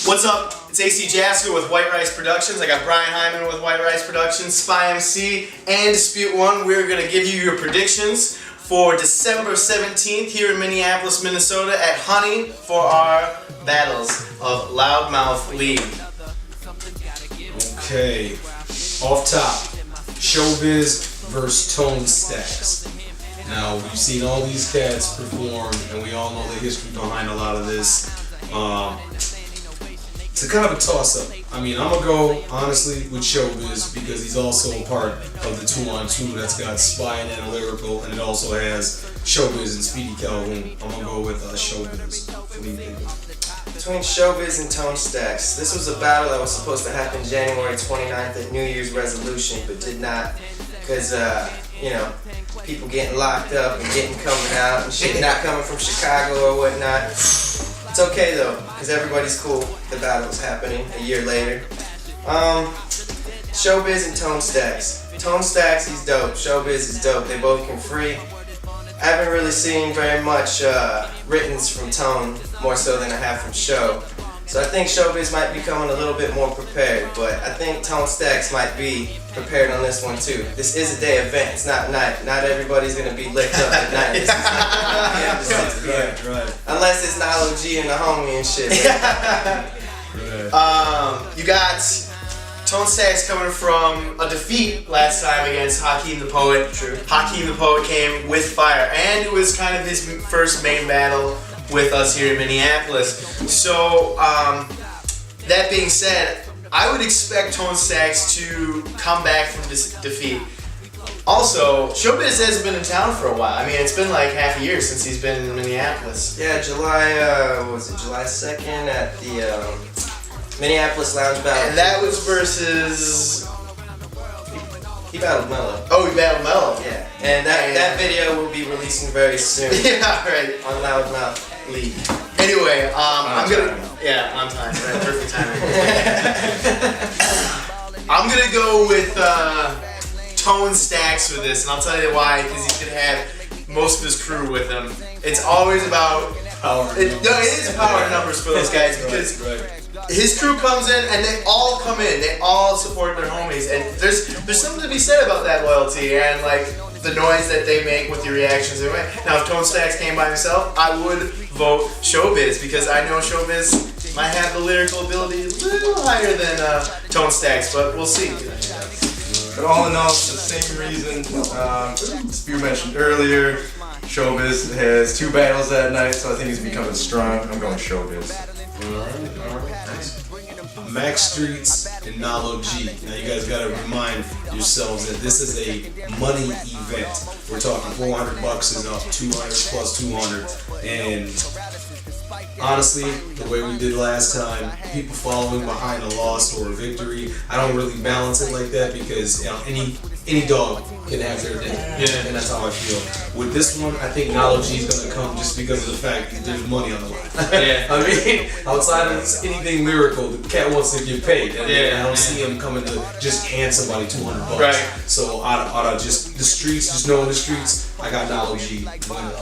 What's up? It's AC Jasker with White Rice Productions. I got Brian Hyman with White Rice Productions, Spy MC, and Dispute One. We're going to give you your predictions for December 17th here in Minneapolis, Minnesota at Honey for our battles of Loudmouth League. Okay, off top, Showbiz versus Tone Stacks. Now, we've seen all these cats perform, and we all know the history behind a lot of this. It's a kind of a toss-up. I mean, I'm going to go, honestly, with Showbiz because he's also a part of the 2-on-2 that's got Spy and Analytical, and it also has Showbiz and Speedy Calhoun. I'm going to go with Showbiz. What do you think? Between Showbiz and Tone Stacks. This was a battle that was supposed to happen January 29th at New Year's resolution, but did not because, people getting locked up and getting coming out and shit not coming from Chicago or whatnot. It's okay though, because everybody's cool. The battle was happening a year later. Showbiz and Tone Stacks. Tone Stacks, he's dope. Showbiz is dope. They both can free. I haven't really seen very much writtens from Tone, more so than I have from Show. So I think Showbiz might be coming a little bit more prepared, but I think Tone Stacks might be prepared on this one too. This is a day event, it's not night. Not everybody's gonna be licked up at night. This is Right. Unless it's Nilo G and the homie and shit. You got Tone Stacks coming from a defeat last time against Hakeem the Poet. True. Hakeem the Poet came with fire, and it was kind of his first main battle with us here in Minneapolis. So, that being said, I would expect Tone Stacks to come back from this defeat. Also, Showbiz hasn't been in town for a while. I mean, it's been like half a year since he's been in Minneapolis. Yeah, July 2nd at the Minneapolis Lounge Battle. And that was versus... He battled Mello. Oh, he battled Mello. Yeah, and that video will be releasing very soon. Yeah, right. On Loudmouth League. Anyway, I'm gonna... Yeah, on time. Right, perfect timing. I'm gonna go with Tone Stacks for this, and I'll tell you why, because he's gonna have most of his crew with him. It's always about... Power. It is power numbers for those guys, because... His crew comes in and they all come in. They all support their homies, and there's something to be said about that loyalty and like the noise that they make with the reactions. Now, if Tone Stacks came by himself, I would vote Showbiz because I know Showbiz might have the lyrical ability a little higher than Tone Stacks, but we'll see. But all in all, it's the same reason Spew mentioned earlier. Showbiz has 2 battles that night, so I think he's becoming strong. I'm going Showbiz. Alright, nice. Max Streets and Nalo G. Now you guys gotta remind yourselves that this is a money event. We're talking $400 is up, 200 plus 200, and honestly, the way we did last time, people following behind a loss or a victory, I don't really balance it like that because any dog can have their day. Yeah. And that's how I feel. With this one, I think Nalo G is gonna come just because of the fact that there's money on the line. Yeah. I mean, outside of anything lyrical, the cat wants to get paid. And Yeah. I don't see him coming to just hand somebody $200. Right. So out of just the streets, just knowing the streets, I got Nalo G winning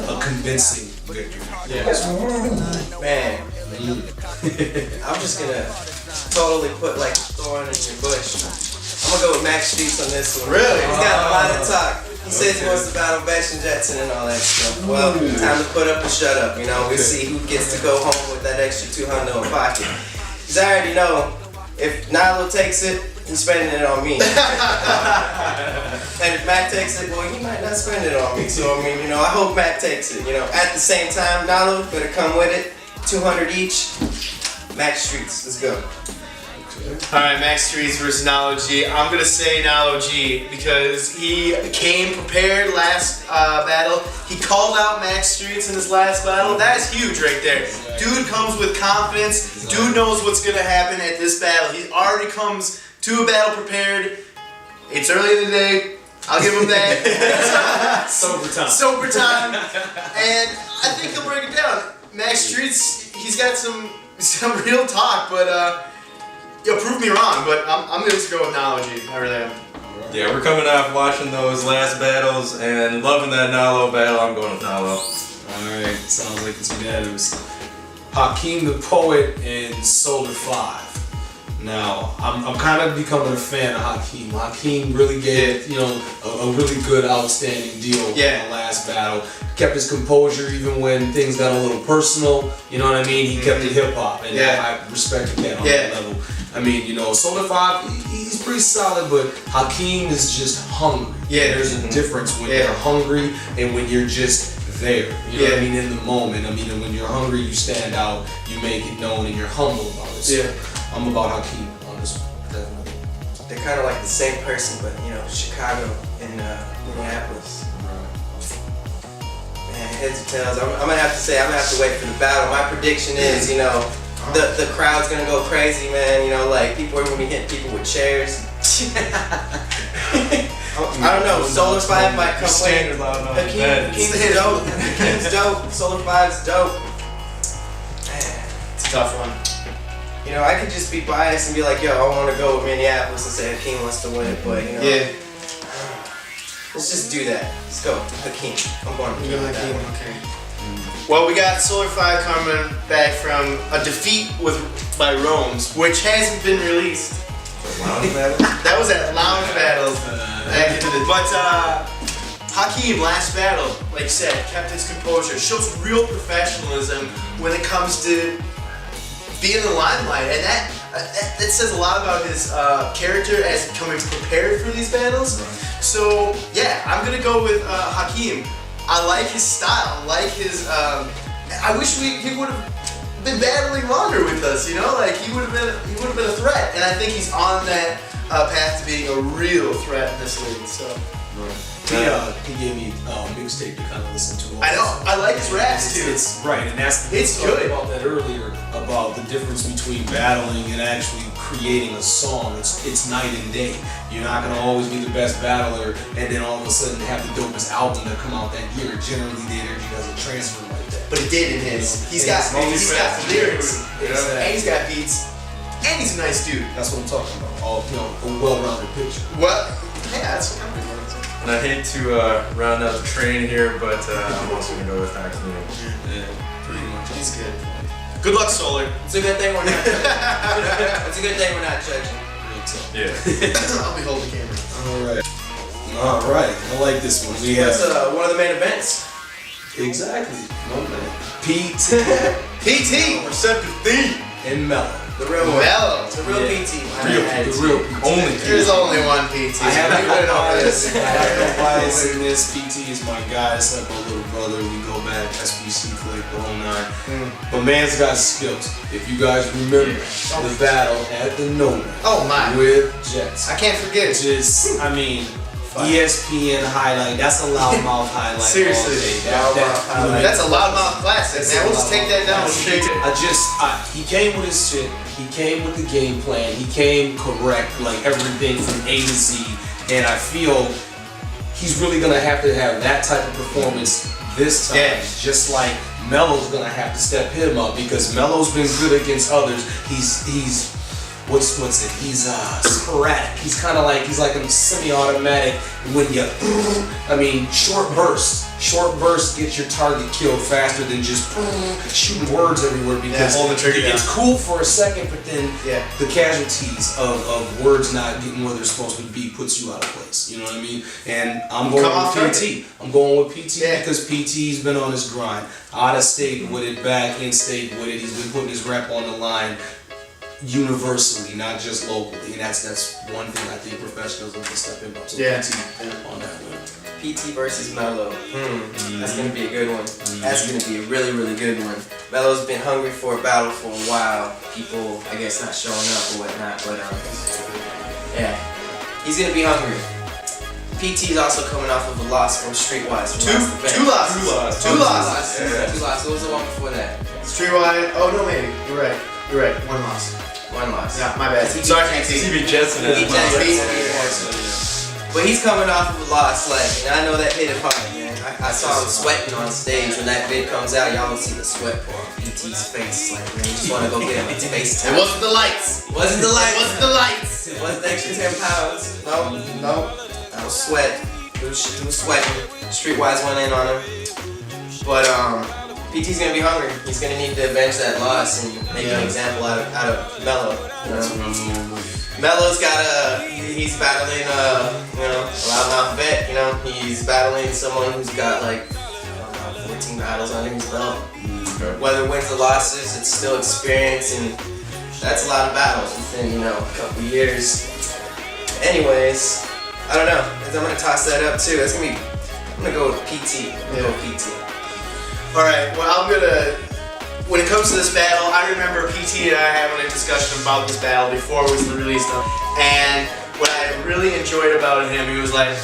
a convincing victory. Yeah. Man, I'm just gonna totally put like a thorn in your bush. I'm gonna go with Max Streets on this one. Really? He's got a lot of talk. He says he wants to battle Bash and Jetson and all that stuff. Well, time to put up and shut up. You know, we'll see who gets to go home with that extra 200 in pocket. Because I already know if Nilo takes it, he's spending it on me. And if Mac takes it, well, he might not spend it on me. So, I mean, I hope Mac takes it. At the same time, Nilo better come with it. 200 each. Max Streets, let's go. Alright, Max Streets versus Nalo G. I'm gonna say Nalo G because he came prepared last battle. He called out Max Streets in his last battle. That's huge right there. Dude comes with confidence. Dude knows what's gonna happen at this battle. He already comes to a battle prepared. It's early in the day. I'll give him that. Sober time. Sober time. And I think he'll break it down. Max Streets, he's got some real talk, but you'll prove me wrong, but I'm going to go with Nalo G. I really am. Yeah, we're coming off watching those last battles and loving that Nalo battle. I'm going with Nalo. Alright, sounds like it's unanimous. Hakeem the Poet and Solar 5. Now, I'm kind of becoming a fan of Hakeem. Hakeem really gave, you know, a really good, outstanding deal in the last battle. Kept his composure even when things got a little personal. You know what I mean? He kept it hip hop, and I respected that on that level. I mean, you know, Solar 5, he's pretty solid, but Hakeem is just hungry. Yeah, there's a difference when you're hungry and when you're just there. You know what I mean? In the moment. I mean, and when you're hungry, you stand out, you make it known, and you're humble about it. So I'm about Hakeem on this one, definitely. They're kind of like the same person, but you know, Chicago and Minneapolis. Man, heads or tails. I'm gonna have to say, I'm gonna have to wait for the battle. My prediction is, you know, the crowd's gonna go crazy, man. You know, like people are gonna be hitting people with chairs. I don't know. Solar 5 might come late. Hakeem's dope. Hakeem's dope. Solar 5's dope. Man, It's a tough one. you know, I could just be biased and be like, yo, I want to go with Minneapolis and say Hakeem wants to win it, but you know. Let's just do that. Let's go. Hakeem. I'm going to Hakeem. Okay. Well, we got Solar 5 coming back from a defeat by Rome's, which hasn't been released. That was at Lounge Battles. But Hakeem, last battle, like you said, kept his composure, shows real professionalism when it comes to being in the limelight, and that says a lot about his character as coming prepared for these battles. So yeah, I'm gonna go with Hakeem. I like his style, I like his. I wish he would have been battling longer with us. You know, like he would have been a threat, and I think he's on that path to being a real threat in this league. So. He gave me a mixtape to kind of listen to. I know. I like his raps too. It's right, and that's it's good. About that earlier about the difference between battling and actually creating a song. It's night and day. You're not gonna always be the best battler, and then all of a sudden have the dopest album that come out that year. Generally, the energy doesn't transfer like that. But it did in his. He's got lyrics, and he's got beats, and he's a nice dude. That's what I'm talking about. All a well-rounded picture. Well, yeah, that's what I'm doing. And I hate to round out the train here, but I'm also going to go with Hakeem. Yeah, pretty much. He's good. Good luck, Solar. It's a good thing we're not judging. It's a good thing we're not judging. Yeah. I'll be holding the camera. Alright. I like this one. We have one of the main events. Exactly. No man. PT. Receptive theme. And Mellow. The real one. Mellow. The real PT. The real PT. Only. There's only one PT. I have no bias in this. PT is my guy. It's like my little brother. We go back SBC click the whole nine. But man's got skills. If you guys remember the battle at the No Man. Oh my. With Jets. I can't forget it. Just, I mean, ESPN highlight. That's a loudmouth highlight. Seriously. That's a loudmouth classic, man. We'll just take that down. He came with his shit. He came with the game plan. He came correct, like everything from A to Z. And I feel he's really gonna have that type of performance this time. Yeah. Just like Melo's gonna have to step him up because Melo's been good against others. He's what's it? He's sporadic. He's like a semi-automatic when you. I mean, short bursts. Short bursts get your target killed faster than just shooting words everywhere because hold the trigger down. It's cool for a second, but then Yeah. the casualties of words not getting where they're supposed to be puts you out of place. You know what I mean? And I'm going with PT. I'm going with PT because PT's been on his grind. Out of state with it, back in state with it. He's been putting his rep on the line. Universally, not just locally, and that's one thing I think professionals need to step in up. So PT on that one. PT versus Melo. That's gonna be a good one. That's gonna be a really, really good one. Melo's been hungry for a battle for a while. People, I guess, not showing up or whatnot, but yeah, he's gonna be hungry. PT's also coming off of a loss from Streetwise. Two losses. What was the one before that? Streetwise. Oh no, maybe you're right. One loss. One loss. Yeah, my bad. Sorry, CB Jetson. But he's coming off of a loss, like, and I know that hit him hard, man. I saw him sweating on stage. When that vid comes out, y'all will see the sweat pour on PT's face. Like, man, you just want to go get him a face It time. wasn't the lights. It wasn't the light. It wasn't the lights. It wasn't the extra 10 pounds. No. That was sweat. He was sweating. Streetwise went in on him. But PT's gonna be hungry. He's gonna need to avenge that loss and make an example out of Mello. You know? Mello's he's battling a loudmouth vet. You know, he's battling someone who's got like 14 battles under his belt. Whether wins or losses, it's still experience, and that's a lot of battles within a couple years. Anyways, I don't know. I'm gonna toss that up too. I'm gonna go with PT. Alright, well when it comes to this battle, I remember PT and I having a discussion about this battle before it was released. And what I really enjoyed about him, he was like,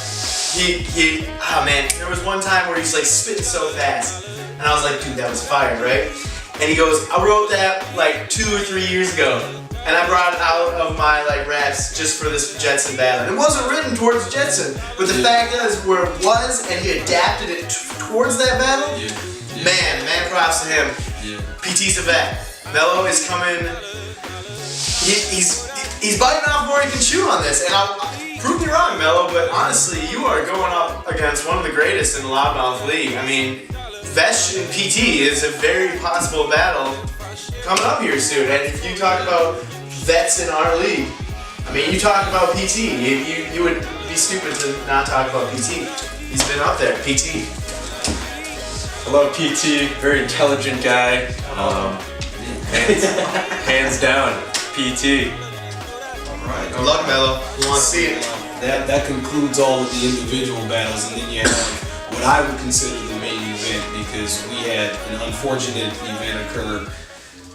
there was one time where he's like spitting so fast. And I was like, dude, that was fire, right? And he goes, I wrote that like 2 or 3 years ago. And I brought it out of my like raps just for this Jetson battle. It wasn't written towards Jetson, but the fact is where it was and he adapted it towards that battle, man, props to him. PT's a vet. Mello is coming. He's biting off more he can chew on this. And I'll prove me wrong, Mello, but honestly, you are going up against one of the greatest in the Loudmouth League. I mean, Vesh and PT is a very possible battle coming up here soon. And if you talk about vets in our league, I mean, you talk about PT. You would be stupid to not talk about PT. He's been up there, PT. I love PT, very intelligent guy. Hands down, PT. Alright. Good luck, Mello. We want to see it. That concludes all of the individual battles, and then you have what I would consider the main event, because we had an unfortunate event occur.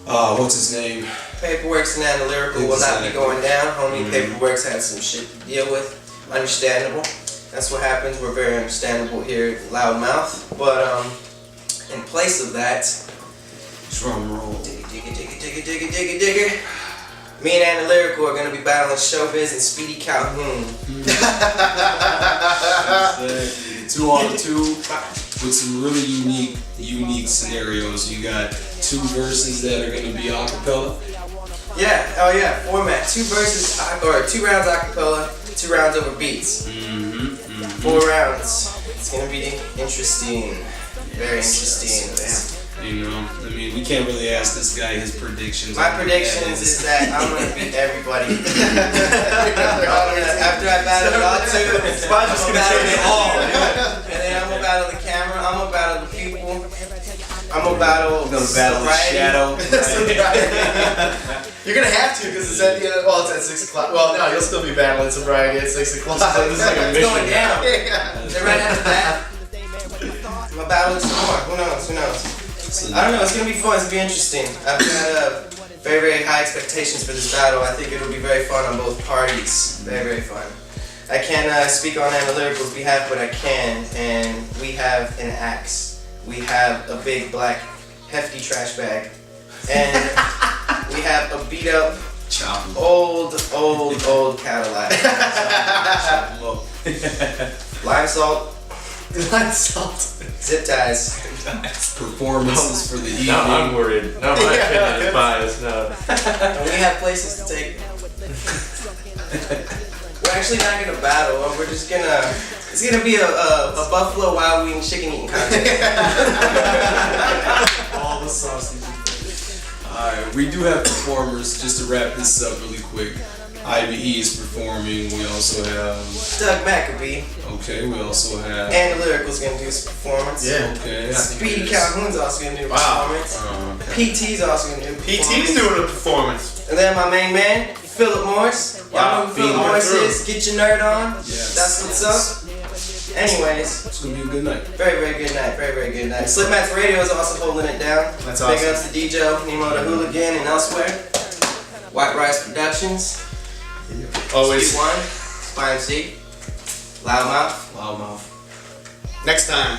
What's his name? Paperworks and Analytical will not be going down. Homie, Paperworks had some shit to deal with. Understandable. That's what happens. We're very understandable here at Loudmouth. But in place of that, Drum roll. digga. Me and Analytical are gonna be battling Showbiz and Speedy Calhoun. 2 on 2 with some really unique scenarios. You got 2 verses that are going to be a cappella. Yeah, format. 2 verses, or 2 rounds a cappella, 2 rounds over beats. 4 rounds. It's gonna be interesting. Very interesting. You know, I mean, we can't really ask this guy his predictions. My predictions is that I'm gonna beat everybody. After I battle y'all two, I'm gonna battle it all. And then I'm gonna battle the camera, I'm gonna battle the people, I'm gonna battle the shadow. You're gonna have to, because it's at the end. Well, it's at 6 o'clock. Well, no, you'll still be battling sobriety at 6 o'clock. It's going down. Then right after that, I'm gonna battle some more. Who knows? I don't know. It's gonna be fun. It's gonna be interesting. I've got very, very high expectations for this battle. I think it'll be very fun on both parties. Very, very fun. I can't speak on Analytical's behalf, but I can. And we have an axe. We have a big black hefty trash bag, and we have a beat up old Cadillac. Lime salt. Zip ties. Performances for the evening. Now I'm worried. Now my opinion is biased now. And we have places to take. We're actually not gonna battle. We're just gonna. It's gonna be a Buffalo Wild Wings chicken eating contest. All the sausages. Alright, we do have performers. Just to wrap this up really quick. IBE is performing. We also have Doug Maccabee. Okay, we also have Analytical's gonna do some performance. Yeah. Okay. Speedy Calhoun's also gonna do a performance. PT's also gonna do a performance. PT's doing a performance. And then my main man, Philip Morris. Y'all know who Philip Morris is. Get your nerd on. Yes. That's what's up. Anyways, it's gonna be a good night. Very, very good night. Very, very good night. Slip Matt's Radio is also holding it down. That's Big awesome. ups to DJ, Nemo the Hooligan, and elsewhere. White Rice Productions. Always. Speed One. Spy MC. Loudmouth. Next time.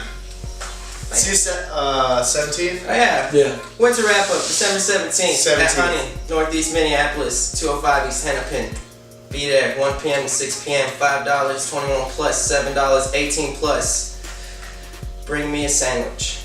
See you 17th? Oh yeah. Yeah. Winter wrap up, December 17th. At 17th. Honey, Northeast Minneapolis, 205 East Hennepin. Be there, 1 p.m. to 6 p.m. $5, 21 plus, $7, 18 plus. bring me a sandwich.